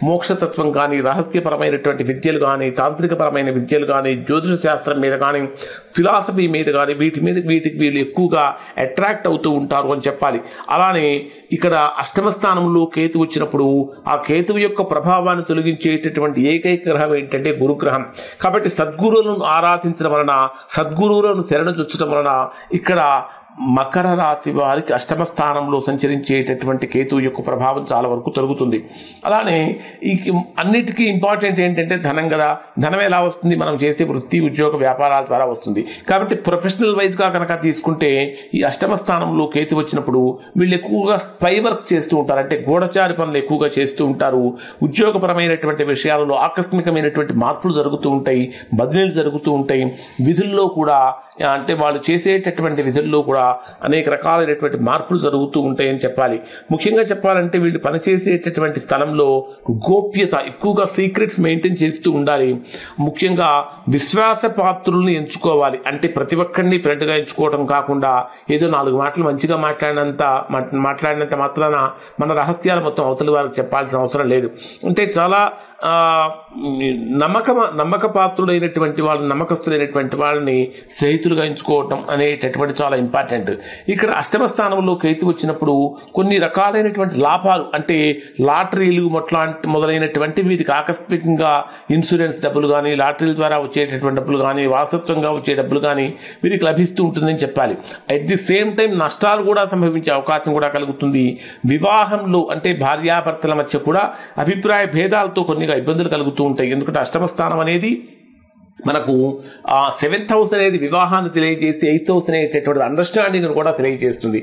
మోక్షతత్వం కానీ, రహస్యపరమైనటువంటి విద్యలు కానీ, తాంత్రికపరమైన విద్యలు కానీ, జ్యోతిష శాస్త్రం మీద కానీ, ఫిలాసఫీ మీద కానీ వీటికి వీళ్ళు ఎక్కువగా అట్రాక్ట్ అవుతూ ఉంటారు అని చెప్పాలి. అలానే ఇక్కడ అష్టమ స్థానంలో కేతు వచ్చినప్పుడు ఆ కేతువు యొక్క ప్రభావాన్ని తొలగించేటటువంటి ఏకైక గ్రహం ఏంటంటే గురుగ్రహం. కాబట్టి సద్గురువులను ఆరాధించడం వలన, సద్గురువులను శరణుజొచ్చడం వలన ఇక్కడ మకర రాశి వారికి అష్టమ స్థానంలో సంచరించేటటువంటి కేతువు యొక్క ప్రభావం చాలా వరకు తొలగుతుంది. అలానే ఈ అన్నిటికీ ఇంపార్టెంట్ ఏంటంటే ధనం కదా. ధనం ఎలా వస్తుంది? మనం చేసే వృత్తి, ఉద్యోగ, వ్యాపారాల ద్వారా వస్తుంది. కాబట్టి ప్రొఫెషనల్ వైజ్గా కనుక తీసుకుంటే ఈ అష్టమ స్థానంలో కేతు వచ్చినప్పుడు వీళ్ళు ఎక్కువగా స్పై వర్క్ చేస్తూ ఉంటారు, అంటే గూఢచారి పనులు ఎక్కువగా చేస్తూ ఉంటారు. ఉద్యోగపరమైనటువంటి విషయాలలో ఆకస్మికమైనటువంటి మార్పులు జరుగుతూ ఉంటాయి, బదిలీలు జరుగుతూ ఉంటాయి. విధుల్లో కూడా అంటే వాళ్ళు చేసేటటువంటి విధుల్లో కూడా అనేక రకాలైనటువంటి మార్పులు జరుగుతూ ఉంటాయని చెప్పాలి. ముఖ్యంగా చెప్పాలంటే వీళ్ళు పనిచేసేటటువంటి స్థలంలో గోప్యత, ఎక్కువగా సీక్రెట్స్ మెయింటైన్ చేస్తూ ఉండాలి. ముఖ్యంగా విశ్వాసపాత్రులను ఎంచుకోవాలి. అంటే ప్రతి ఒక్కరిని ఫ్రెండ్గా ఎంచుకోవడం కాకుండా ఏదో 4 మాటలు మంచిగా మాట్లాడినంత మాత్రాన మన రహస్యాలు మొత్తం అవతలి వారికి చెప్పాల్సిన అవసరం లేదు. అంటే చాలా నమ్మకపాత్రుడైనటువంటి వాళ్ళు, నమ్మకస్తులైనటువంటి వాళ్ళని స్నేహితులుగా ఎంచుకోవటం అనేటటువంటి చాలా ఇంపార్టెంట్. ఇక్కడ అష్టమ స్థానంలో కేతు వచ్చినప్పుడు కొన్ని రకాలైనటువంటి లాభాలు, అంటే లాటరీలు మొదలైనటువంటి వీరికి ఆకస్మికంగా ఇన్సూరెన్స్ డబ్బులు కానీ, లాటరీల ద్వారా వచ్చేటటువంటి డబ్బులు కానీ, వారసత్వంగా వచ్చే డబ్బులు కానీ వీరికి లభిస్తూ ఉంటుందని చెప్పాలి. అట్ ది సేమ్ టైం నష్టాలు కూడా సంభవించే అవకాశం కూడా కలుగుతుంది. వివాహంలో అంటే భార్యాభర్తల మధ్య కూడా అభిప్రాయ భేదాలతో కొన్నిగా ఇబ్బందులు కలుగుతూ ఉంటాయి. ఎందుకంటే అష్టమ స్థానం అనేది మనకు 7th హౌస్ అనేది వివాహాన్ని తెలియజేసి 8th హౌస్ అనేటటువంటి అండర్స్టాండింగ్ కూడా తెలియజేస్తుంది.